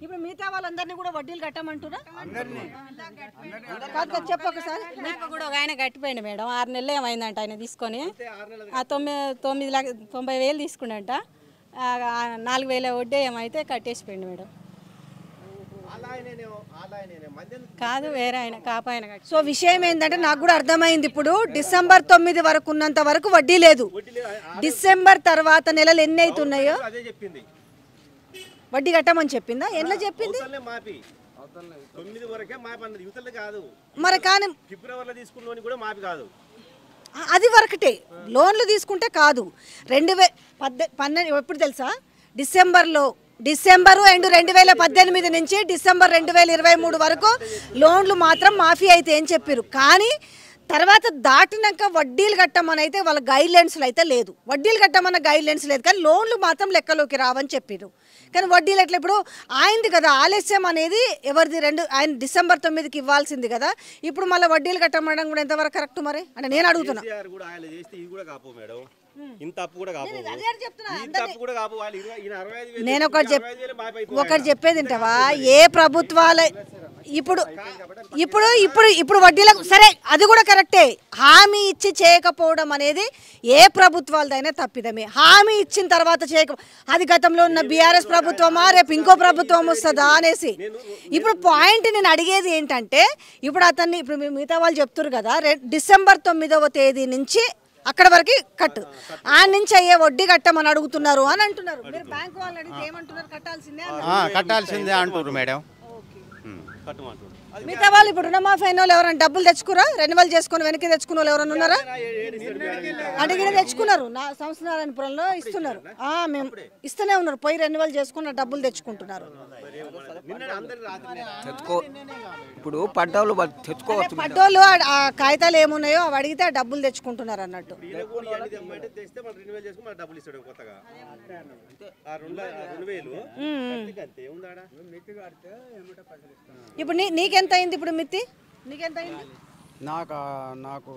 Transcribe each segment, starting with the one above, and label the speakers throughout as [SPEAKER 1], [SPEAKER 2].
[SPEAKER 1] ఇప్పుడు మిగతా వాళ్ళందరినీ కూడా వడ్డీలు కట్టమంటురా? కాదు చెప్పు ఒకసారి.
[SPEAKER 2] నాకు కూడా ఒక ఆయన కట్టిపోయింది మేడం, 6 నెలలు ఏమైందంట ఆయన తీసుకొని. 90,000 తీసుకున్నాంట, 4,000 వడ్డీ ఏమైతే కట్టేసిపోయింది మేడం. కాదు వేరే ఆయన కాపాయన.
[SPEAKER 1] సో విషయం ఏంటంటే నాకు కూడా అర్థమైంది. ఇప్పుడు డిసెంబర్ 9 వరకు ఉన్నంత వరకు వడ్డీ లేదు. డిసెంబర్ తర్వాత నెలలు ఎన్ని అవుతున్నాయో వడ్డీ కట్టమని చెప్పిందా? ఎట్లా చెప్పింది? మరి కానీ అది వరకటే లోన్లు తీసుకుంటే కాదు. 2012 ఎప్పుడు తెలుసా? డిసెంబరు అండ్ 2018 నుంచి డిసెంబర్ 2023 వరకు లోన్లు మాత్రం మాఫీ అయితే ఏం చెప్పారు. కానీ తర్వాత దాటినాక వడ్డీలు కట్టమని అయితే వాళ్ళ గైడ్లైన్స్లో అయితే లేదు. వడ్డీలు కట్టమన్న గైడ్లైన్స్ లేదు, కానీ లోన్లు మాత్రం లెక్కలోకి రావని చెప్పారు. కానీ వడ్డీలు ఎట్లా? ఇప్పుడు ఆయనది కదా ఆలస్యం అనేది, ఎవరిది? ఆయన డిసెంబర్ 9కి ఇవ్వాల్సింది కదా. ఇప్పుడు మళ్ళీ వడ్డీలు కట్టమనడం కూడా ఎంతవరకు కరెక్ట్ మరి అంటే నేను అడుగుతున్నా. నేను ఒకటి చెప్పేది వింటావా? ఏ ప్రభుత్వాల ఇప్పుడు ఇప్పుడు ఇప్పుడు ఇప్పుడు వడ్డీలకు సరే అది కూడా కరెక్టే. హామీ ఇచ్చి చేయకపోవడం అనేది ఏ ప్రభుత్వాలదైనా తప్పిదమే. హామీ ఇచ్చిన తర్వాత అది గతంలో ఉన్న బీఆర్ఎస్ ప్రభుత్వమా రేపు ఇంకో ప్రభుత్వం వస్తుందా అనేసి. ఇప్పుడు పాయింట్ నేను అడిగేది ఏంటంటే, ఇప్పుడు అతన్ని ఇప్పుడు మిగతా వాళ్ళు చెప్తున్నారు కదా, డిసెంబర్ 9వ తేదీ నుంచి అక్కడ వరకు కట్టు, ఆ నుంచి అయ్యే వడ్డీ కట్టమని అడుగుతున్నారు అని అంటున్నారు. మీరు బ్యాంక్ వాళ్ళని అడిగితే ఏమంటున్నారు?
[SPEAKER 3] కట్టాల్సిందే అంటున్నారు మేడం.
[SPEAKER 1] మిగతా వాళ్ళు ఇప్పుడు రుణమాఫీ అయిన వాళ్ళు ఎవరైనా డబ్బులు తెచ్చుకురా? రెన్యువల్ చేసుకుని వెనక్కి తెచ్చుకున్న వాళ్ళు ఎవరైనా ఉన్నారా? అడిగిన తెచ్చుకున్నారు. నా సంవత్సరాలపురంలో ఇస్తున్నారు, మేము ఇస్తూనే ఉన్నారు. పోయి రెన్యువల్ చేసుకున్న డబ్బులు తెచ్చుకుంటున్నారు.
[SPEAKER 4] ఇప్పుడు పడ్డోళ్ళు తెచ్చుకోవచ్చు.
[SPEAKER 1] పడ్డోళ్ళు ఆ కాగితాలు ఏమున్నాయో అవి అడిగితే ఆ డబ్బులు తెచ్చుకుంటున్నారు అన్నట్టు. ఇప్పుడు నీకెంత అయింది? ఇప్పుడు మిత్తి నీకెంత అయింది?
[SPEAKER 4] నాకు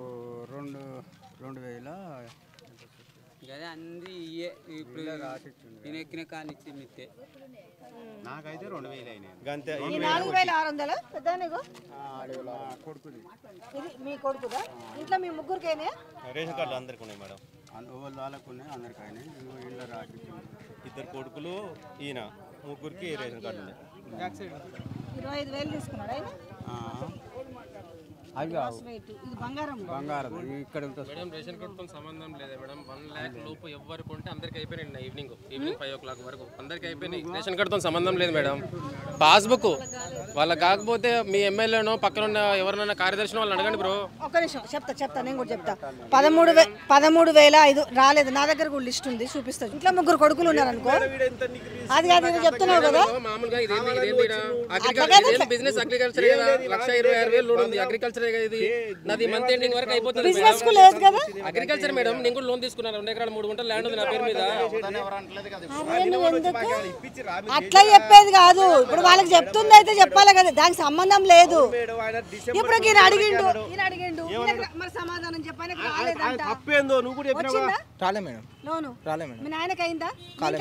[SPEAKER 4] 2,000
[SPEAKER 5] అంది. ఇప్పుడు నేను ఎక్కిన కానిచ్చి మిత్తే
[SPEAKER 3] నాకైతే 2,000 అయినాయి.
[SPEAKER 1] 4,600 పెద్దనిగో కొడుకుది. ఇది మీ కొడుకుదా? ఇంట్లో మీ ముగ్గురికైనా
[SPEAKER 3] రేషన్ కార్డులు అందరికి ఉన్నాయి మేడం.
[SPEAKER 4] వాళ్ళకు ఉన్నాయి, అందరికి అయినాయి. ఇంట్లో రాసి
[SPEAKER 3] 2 కొడుకులు, ఈయన ముగ్గురికి రేషన్ కార్డు ఉన్నాయి.
[SPEAKER 1] 25,000 తీసుకున్నాడు ఆయన.
[SPEAKER 4] బంగారం ఇక్కడ
[SPEAKER 6] మేడం రేషన్ కార్డుతో సంబంధం లేదు మేడం. 1 లక్ష లోపు ఎవరికి ఉంటే అందరికి అయిపోయినాయి. ఈవినింగ్ 5 o'clock వరకు అందరికి అయిపోయినాయి. రేషన్ కార్డుతో సంబంధం లేదు మేడం. పాస్బుక్ వాళ్ళకి కాకపోతే మీ ఎమ్మెల్యేనో పక్కన ఉన్న ఎవరినైనా కార్యదర్శిని వాళ్ళని అడగండి బ్రో.
[SPEAKER 1] ఒక నిమిషం చెప్తా నేను కూడా చెప్తా. 13,000 రాలేదు. నా దగ్గర కూడా లిస్ట్ ఉంది, చూపిస్తా. ఇంట్లో 3 కొడుకులు ఉన్నారు అనుకో. అది కాదు చెప్తున్నావు కదా.
[SPEAKER 6] మామూలుగా బిజినెస్ అగ్రికల్చర్ 1,26,000 లోన్ ఉంది. అగ్రికల్చర్ నాది మంత్ ఎండింగ్ వరకు అయిపోతుంది. అగ్రికల్చర్ మేడం, నేను కూడా లోన్ తీసుకున్నాను. 2 ఎకరాలు 3 గుంటలు ల్యాండ్ ఉంది నా పేరు మీద.
[SPEAKER 1] అట్లా చెప్పేది కాదు. ఇప్పుడు వాళ్ళకి చెప్తుంది అయితే చెప్పాలి కదా, దానికి సంబంధం లేదు. ఇప్పుడు ఈయన అడిగిండు మరి సమాధానం చెప్పాలి.
[SPEAKER 4] రాలే మేడం.
[SPEAKER 1] లోను
[SPEAKER 4] రాలే మేడం.
[SPEAKER 1] మీ నాయనకి అయిందా?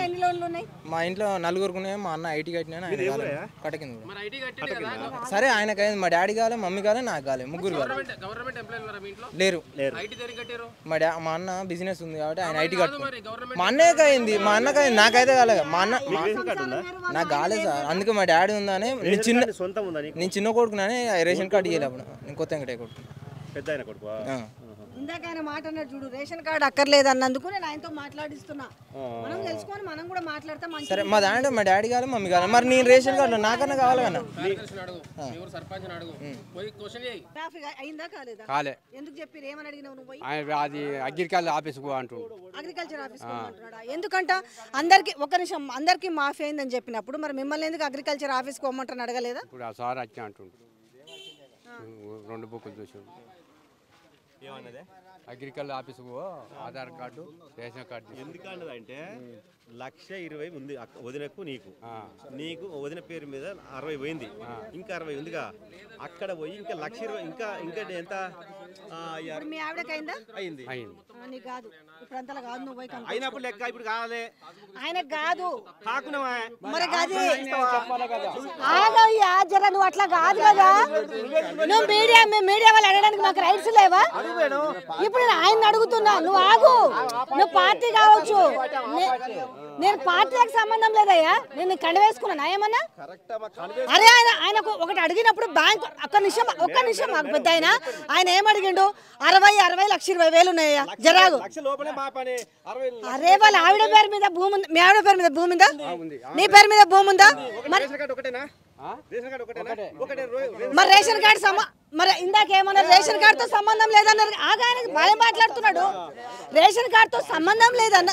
[SPEAKER 1] ఎన్ని లోన్లు ఉన్నాయి?
[SPEAKER 4] మా ఇంట్లో 4 ఉన్నాయి. మా అన్న ఐటీ కట్టినా, కట్టకింది. సరే ఆయనకి అయింది. మా డాడీ కాలే, మమ్మీ కాలే, నాకు కాలే, ముగ్గురు లేరు. మా అన్న బిజినెస్ ఉంది కాబట్టి ఆయన ఐటీ కట్టు. మా అన్నయ్యకి అయింది, నాకైతే కాలేదు. మా అన్న నాకు కాలేదు సార్. అందుకే మా డాడీ ఉందని నేను చిన్న కొడుకునని రేషన్ కార్డు ఇవ్వలేదు. అప్పుడు నేను కొత్త వెంకటయ్య కొడుకు.
[SPEAKER 1] ఇందాక ఆయన మాట అన్నాడు చూడు, రేషన్ కార్డు అక్కర్లేదు అన్నందుకు నేను ఆయనతో మాట్లాడిస్తున్నా. మనం తెలుసుకొని మనం కూడా మాట్లాడతాం.
[SPEAKER 4] సరే మా దాంట్లో మా డాడీ కావాలి, మమ్మీ కావాలి. మరి నేను రేషన్ కార్డు నాకన్నా కావాలి కన్నా.
[SPEAKER 1] అయిందా కాలేదా?
[SPEAKER 4] కాలే.
[SPEAKER 1] ఎందుకు చెప్పారు? ఏమని అడిగినావు నువ్వు?
[SPEAKER 4] అది అగ్రికల్చర్ ఆఫీస్ అంటుండు.
[SPEAKER 1] అగ్రికల్చర్ ఆఫీస్ అంటున్నాడా? ఎందుకంట అందరికి ఒక నిమిషం అందరికి మాఫీ అయిందని చెప్పినప్పుడు మరి మిమ్మల్ని ఎందుకు అగ్రికల్చర్ ఆఫీస్ పోమంటారని అడగలేదా?
[SPEAKER 4] ఇప్పుడు ఆ సార్ వచ్చి అంటుండు 2 బుక్కులు చూసి agriculture office Aadhaar card, ration card.
[SPEAKER 3] ఎందుకంటే 1,20,000 ఉంది వదినకు, నీకు వదిన పేరు మీద 60 పోయింది. ఇంకా 60 ఉందిగా. అక్కడ పోయి ఇంకా 1,20,000 ఇంకా ఎంత
[SPEAKER 1] మీ ఆవిడకి అయిందా?
[SPEAKER 3] అయింది.
[SPEAKER 1] నీకు కాదు ఇప్పుడు అంతలా కాదు నువ్వు పోయి కనుక్కో.
[SPEAKER 3] అయినప్పుడు లెక్క ఇప్పుడు కావాలి
[SPEAKER 1] ఆయనకు కాదు
[SPEAKER 3] కాకున్నావా
[SPEAKER 1] మరి అది ఆగయ్యా జర నువ్వు అట్లా కాదు కదా నువ్వు మీడియా వాళ్ళు అడగడానికి మాకు రైట్స్ లేవా ఇప్పుడు నేను ఆయన అడుగుతున్నా నువ్వు ఆగు నువ్వు పార్టీ కావచ్చు నేను పార్టీలకు సంబంధం లేదయ్యా నేను కండ వేసుకున్నాను ఏమన్నా అరే ఆయనకు ఒకటి అడిగినప్పుడు బ్యాంక్ ఒక్క నిమిషం మాకు పెద్ద ఆయన ఏం అడిగిండు 60 లక్ష 20,000 ఉన్నాయా జరాగు అరే వాళ్ళ ఆవిడ పేరు మీద భూమి ఉంది మీ ఆవిడ పేరు మీద భూమి ఉందా నీ పేరు మీద భూమి ఉందా మరి రేషన్ కార్డు మరి ఇందాక ఏమన్నారు రేషన్ కార్డుతో సంబంధం లేదన్నారు ఆగా ఆయనకి భయం మాట్లాడుతున్నాడు రేషన్ కార్డుతో సంబంధం లేదన్న